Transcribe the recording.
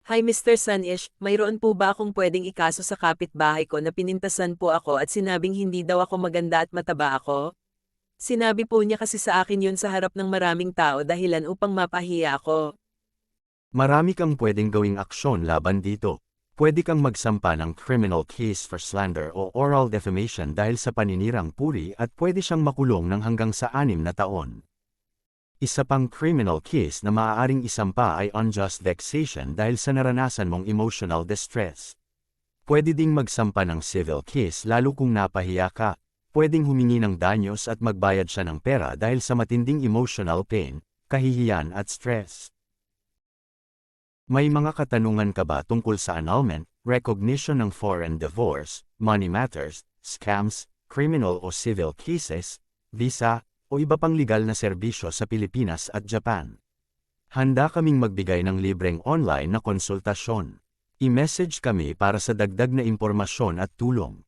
Hi Mr. Sunish, mayroon po ba akong pwedeng ikaso sa kapitbahay ko na pinintasan po ako at sinabing hindi daw ako maganda at mataba ako? Sinabi po niya kasi sa akin yun sa harap ng maraming tao dahilan upang mapahiya ako. Marami kang pwedeng gawing aksyon laban dito. Pwede kang magsampa ng criminal case for slander o oral defamation dahil sa paninirang puri at pwede siyang makulong ng hanggang sa 6 na taon. Isa pang criminal case na maaaring isampa ay unjust vexation dahil sa naranasan mong emotional distress. Pwede ding magsampa ng civil case lalo kung napahiya ka. Pwedeng humingi ng danyos at magbayad siya ng pera dahil sa matinding emotional pain, kahihiyan at stress. May mga katanungan ka ba tungkol sa annulment, recognition ng foreign divorce, money matters, scams, criminal o civil cases, visa, o iba pang legal na serbisyo sa Pilipinas at Japan? Handa kaming magbigay ng libreng online na konsultasyon. I-message kami para sa dagdag na impormasyon at tulong.